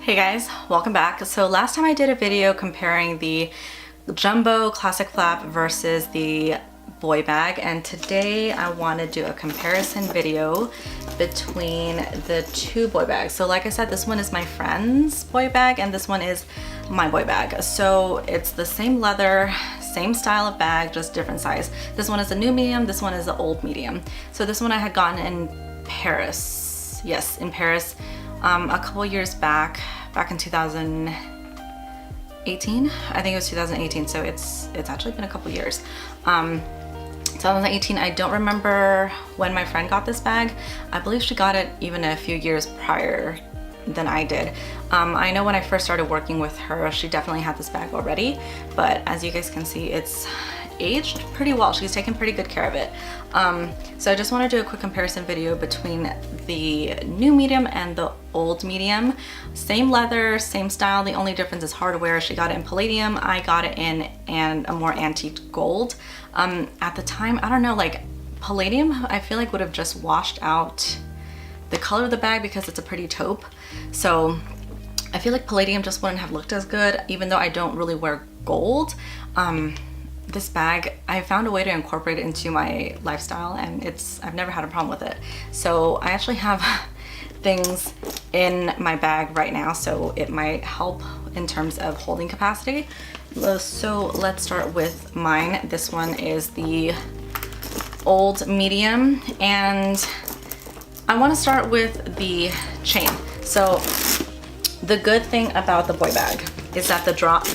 Hey guys, welcome back. So last time I did a video comparing the jumbo classic flap versus the boy bag, and today I want to do a comparison video between the two boy bags. So like I said, this one is my friend's boy bag and this one is my boy bag. So it's the same leather, same style of bag, just different size. This one is a new medium, this one is the old medium. So this one I had gotten in Paris. Yes, in Paris. A couple years back in 2018. I think it was 2018, so it's actually been a couple years. 2018, I don't remember when my friend got this bag. I believe she got it even a few years prior than I did. I know when I first started working with her, she definitely had this bag already, but as you guys can see, it's aged pretty well. She's taken pretty good care of it. So I just want to do a quick comparison video between the new medium and the old medium. Same leather, same style. The only difference is hardware. She got it in palladium. I got it in a more antique gold. At the time, I don't know, like palladium, I feel like would have just washed out the color of the bag because it's a pretty taupe. So I feel like palladium just wouldn't have looked as good, even though I don't really wear gold. This bag, I found a way to incorporate it into my lifestyle, and I've never had a problem with it. So I actually have things in my bag right now, so it might help in terms of holding capacity. So let's start with mine. This one is the old medium, and I want to start with the chain. So the good thing about the boy bag is that the drop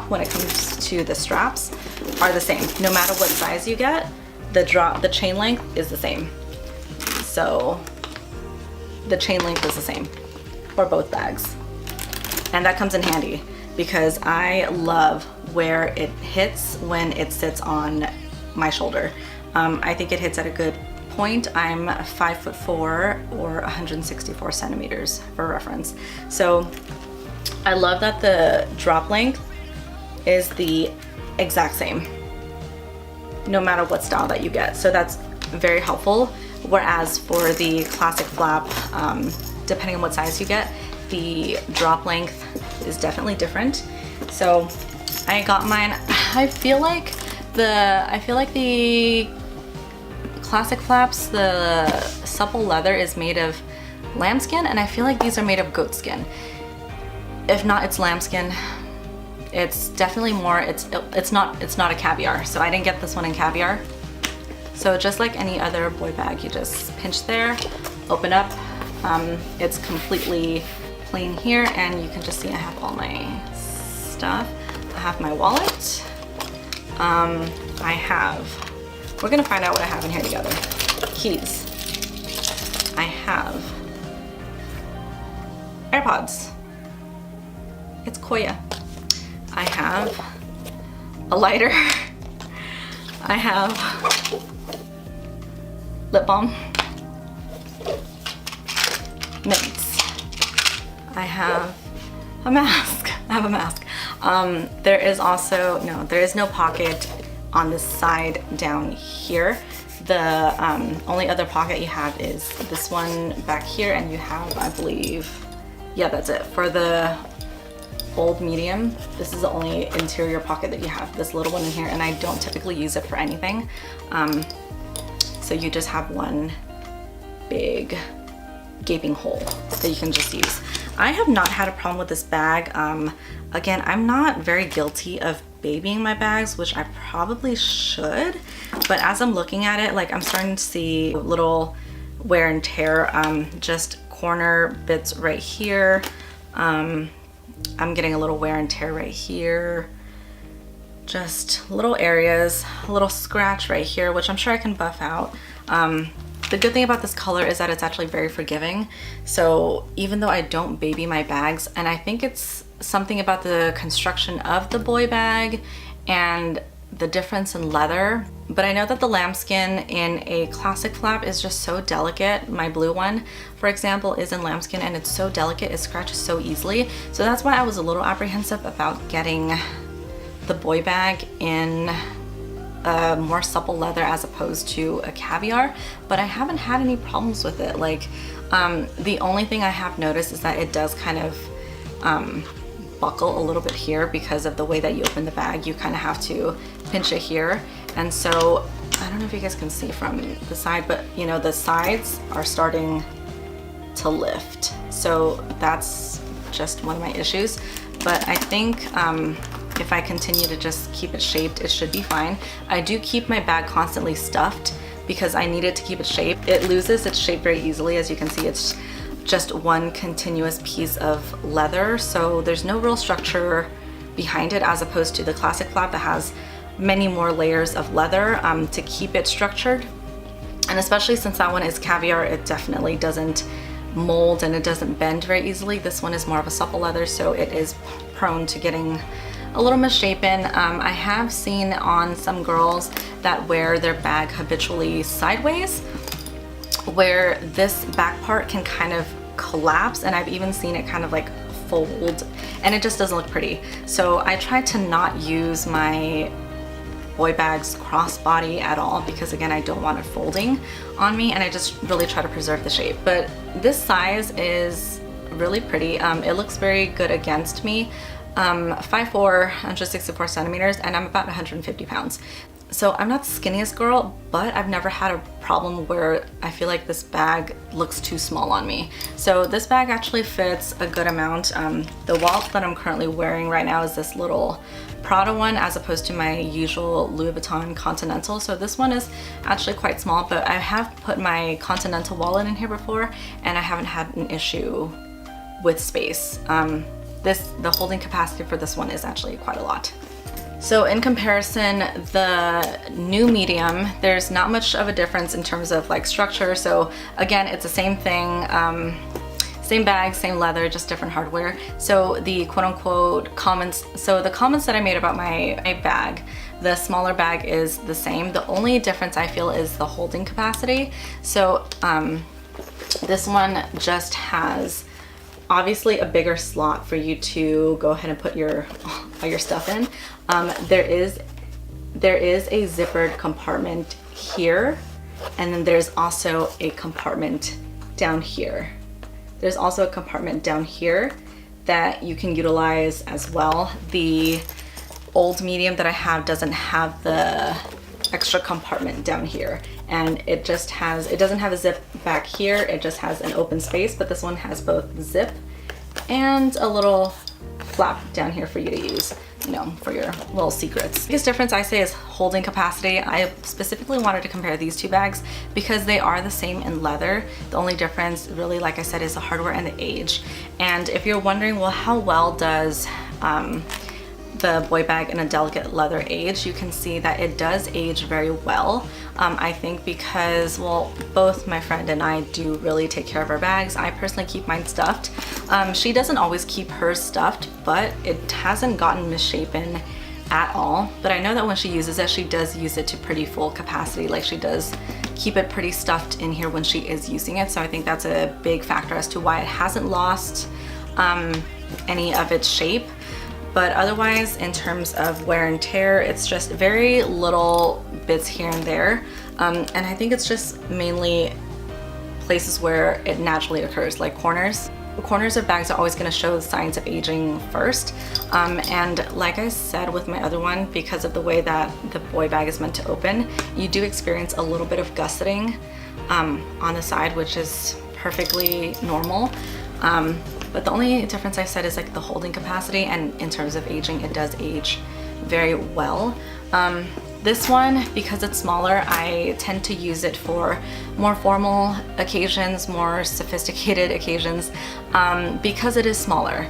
when it comes to the straps are the same. No matter what size you get, the chain length is the same. So the chain length is the same for both bags. And that comes in handy because I love where it hits when it sits on my shoulder. I think it hits at a good point. I'm 5'4" or 164 centimeters for reference. So I love that the drop length is the exact same no matter what style that you get. So that's very helpful. Whereas for the classic flap, depending on what size you get, the drop length is definitely different. So I got mine. I feel like the classic flaps, the supple leather is made of lambskin, and I feel like these are made of goat skin. If not, it's lambskin. It's definitely more, it's not a caviar. So I didn't get this one in caviar. So just like any other boy bag, you just pinch there, open up. It's completely plain here, and you can just see I have all my stuff. I have my wallet. We're gonna find out what I have in here together. Keys. I have AirPods. It's Koya. I have a lighter. I have lip balm. Mints. I have a mask. I have a mask. There is no pocket on this side down here. The only other pocket you have is this one back here, and you have, I believe, yeah, that's it. For the old medium, this is the only interior pocket that you have, this little one in here, and I don't typically use it for anything. So you just have one big gaping hole that you can just use. I have not had a problem with this bag. Again, I'm not very guilty of babying my bags, which I probably should, but as I'm looking at it, like I'm starting to see little wear and tear, just corner bits right here. I'm getting a little wear and tear right here. Just little areas, a little scratch right here, which I'm sure I can buff out. The good thing about this color is that it's actually very forgiving. So even though I don't baby my bags, and I think it's something about the construction of the boy bag and the difference in leather, but I know that the lambskin in a classic flap is just so delicate. My blue one, for example, is in lambskin, and it's so delicate, it scratches so easily. So that's why I was a little apprehensive about getting the boy bag in a more supple leather as opposed to a caviar, but I haven't had any problems with it. Like the only thing I have noticed is that it does kind of buckle a little bit here because of the way that you open the bag. You kind of have to pinch it here. And so I don't know if you guys can see from the side, but you know, the sides are starting to lift. So that's just one of my issues. But I think if I continue to just keep it shaped, it should be fine. I do keep my bag constantly stuffed because I need it to keep it shaped. It loses its shape very easily. As you can see, it's just one continuous piece of leather. So there's no real structure behind it, as opposed to the classic flap that has many more layers of leather to keep it structured. And especially since that one is caviar, it definitely doesn't mold and it doesn't bend very easily. This one is more of a supple leather, so it is prone to getting a little misshapen. I have seen on some girls that wear their bag habitually sideways, where this back part can kind of collapse, and I've even seen it kind of like fold, and it just doesn't look pretty. So I try to not use my boy bags crossbody at all, because again, I don't want it folding on me, and I just really try to preserve the shape. But this size is really pretty. It looks very good against me. 5'4", 164 centimeters, and I'm about 150 pounds. So I'm not the skinniest girl, but I've never had a problem where I feel like this bag looks too small on me. So this bag actually fits a good amount. The wallet that I'm currently wearing right now is this little Prada one, as opposed to my usual Louis Vuitton Continental. So this one is actually quite small, but I have put my Continental wallet in here before, and I haven't had an issue with space. The holding capacity for this one is actually quite a lot. So in comparison, the new medium, there's not much of a difference in terms of like structure. So again, it's the same thing, same bag, same leather, just different hardware. So the quote unquote comments, so the comments that I made about my bag, the smaller bag is the same. The only difference I feel is the holding capacity. So this one just has obviously a bigger slot for you to go ahead and put all your stuff in. There is a zippered compartment here, and then there's also a compartment down here. There's also a compartment down here that you can utilize as well. The old medium that I have doesn't have the extra compartment down here, and it doesn't have a zip back here, it just has an open space. But this one has both zip and a little flap down here for you to use, you know, for your little secrets. The biggest difference I say is holding capacity. I specifically wanted to compare these two bags because they are the same in leather. The only difference really, like I said, is the hardware and the age. And if you're wondering, well, how well does the boy bag in a delicate leather age, you can see that it does age very well. I think because, well, both my friend and I do really take care of our bags. I personally keep mine stuffed. She doesn't always keep hers stuffed, but it hasn't gotten misshapen at all. But I know that when she uses it, she does use it to pretty full capacity. Like, she does keep it pretty stuffed in here when she is using it. So I think that's a big factor as to why it hasn't lost any of its shape. But otherwise, in terms of wear and tear, it's just very little bits here and there. And I think it's just mainly places where it naturally occurs, like corners. The corners of bags are always going to show the signs of aging first. And like I said with my other one, because of the way that the boy bag is meant to open, you do experience a little bit of gusseting on the side, which is perfectly normal. But the only difference I said is like the holding capacity, and in terms of aging, it does age very well. This one, because it's smaller, I tend to use it for more formal occasions, more sophisticated occasions, because it is smaller.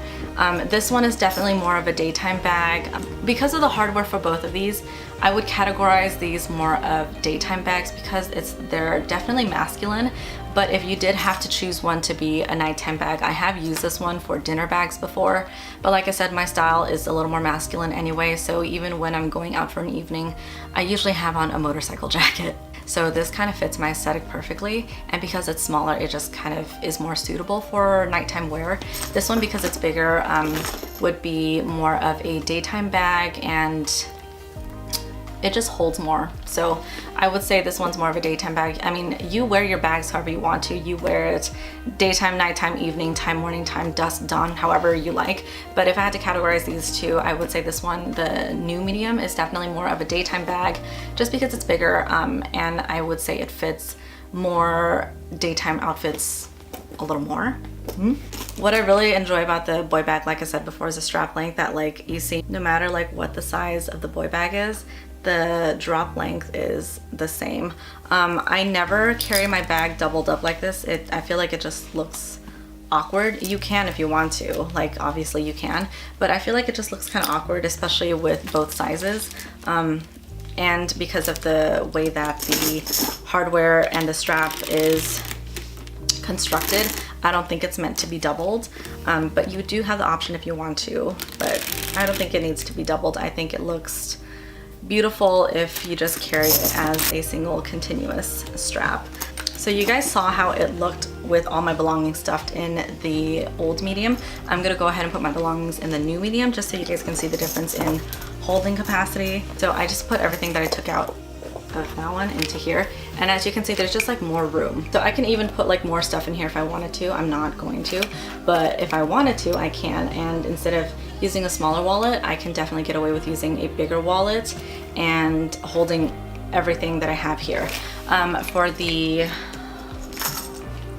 This one is definitely more of a daytime bag. Because of the hardware for both of these, I would categorize these more of daytime bags because they're definitely masculine. But if you did have to choose one to be a nighttime bag, I have used this one for dinner bags before. But like I said, my style is a little more masculine anyway, so even when I'm going out for an evening, I usually have on a motorcycle jacket. So this kind of fits my aesthetic perfectly, and because it's smaller, it just kind of is more suitable for nighttime wear. This one, because it's bigger, would be more of a daytime bag, and it just holds more. So I would say this one's more of a daytime bag. I mean, you wear your bags however you want to. You wear it daytime, nighttime, evening time, morning time, dusk, dawn, however you like. But if I had to categorize these two, I would say this one, the new medium, is definitely more of a daytime bag just because it's bigger, and I would say it fits more daytime outfits a little more. What I really enjoy about the boy bag, like I said before, is the strap length that, like, you see no matter like what the size of the boy bag is, the drop length is the same. I never carry my bag doubled up like this. I feel like it just looks awkward. You can if you want to, like obviously you can, but I feel like it just looks kind of awkward, especially with both sizes. And because of the way that the hardware and the strap is constructed, I don't think it's meant to be doubled, but you do have the option if you want to, but I don't think it needs to be doubled. I think it looks beautiful if you just carry it as a single continuous strap. So you guys saw how it looked with all my belongings stuffed in the old medium. I'm gonna go ahead and put my belongings in the new medium just so you guys can see the difference in holding capacity. So I just put everything that I took out of that one into here, and as you can see, there's just like more room. So I can even put like more stuff in here if I wanted to. I'm not going to, but if I wanted to, I can. And instead of using a smaller wallet, I can definitely get away with using a bigger wallet and holding everything that I have here. For the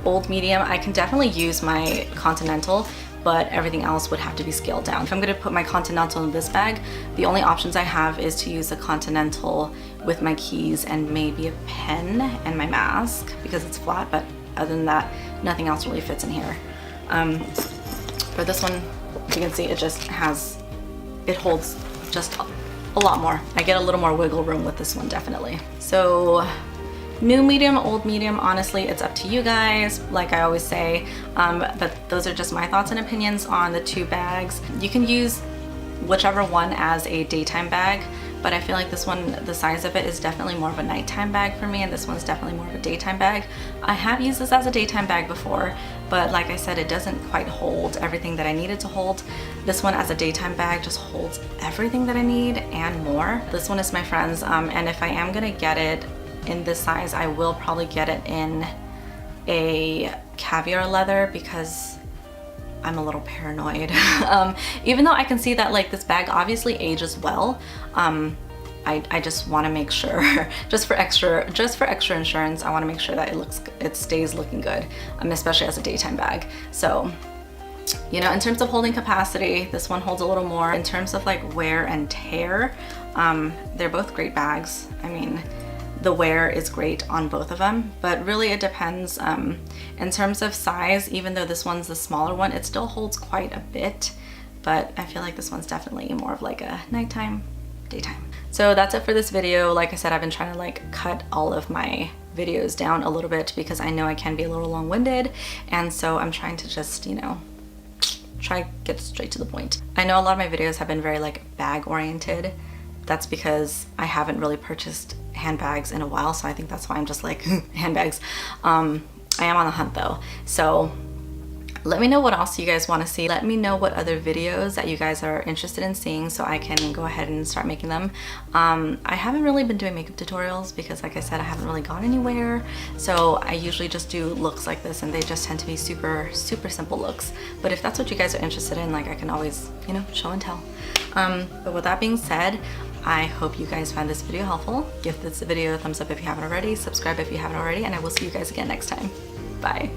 old medium, I can definitely use my Continental, but everything else would have to be scaled down. If I'm gonna put my Continental in this bag, the only options I have is to use a Continental with my keys and maybe a pen and my mask because it's flat, but other than that, nothing else really fits in here. For this one, you can see it just has, it holds just a lot more. I get a little more wiggle room with this one, definitely. So new medium, old medium, honestly, it's up to you guys, like I always say, but those are just my thoughts and opinions on the two bags. You can use whichever one as a daytime bag, but I feel like this one, the size of it is definitely more of a nighttime bag for me, and this one's definitely more of a daytime bag. I have used this as a daytime bag before, but like I said, it doesn't quite hold everything that I needed to hold. This one as a daytime bag just holds everything that I need and more. This one is my friend's, and if I am gonna get it in this size, I will probably get it in a caviar leather because I'm a little paranoid. Even though I can see that like this bag obviously ages well, I just want to make sure, just for extra insurance, I want to make sure that it stays looking good, especially as a daytime bag. So, you know, in terms of holding capacity, this one holds a little more. In terms of like wear and tear, they're both great bags. I mean, the wear is great on both of them, but really it depends. In terms of size, even though this one's the smaller one, it still holds quite a bit, but I feel like this one's definitely more of like a nighttime, daytime. So that's it for this video. Like I said, I've been trying to like cut all of my videos down a little bit because I know I can be a little long-winded, and so I'm trying to just, you know, try to get straight to the point. I know a lot of my videos have been very like bag oriented. That's because I haven't really purchased handbags in a while, so I think that's why I'm just like handbags. I am on the hunt though, so let me know what else you guys want to see. Let me know what other videos that you guys are interested in seeing so I can go ahead and start making them. I haven't really been doing makeup tutorials because, like I said, I haven't really gone anywhere, so I usually just do looks like this, and they just tend to be super simple looks. But if that's what you guys are interested in, like, I can always, you know, show and tell. But with that being said, I hope you guys found this video helpful. Give this video a thumbs up if you haven't already, subscribe if you haven't already, and I will see you guys again next time. Bye.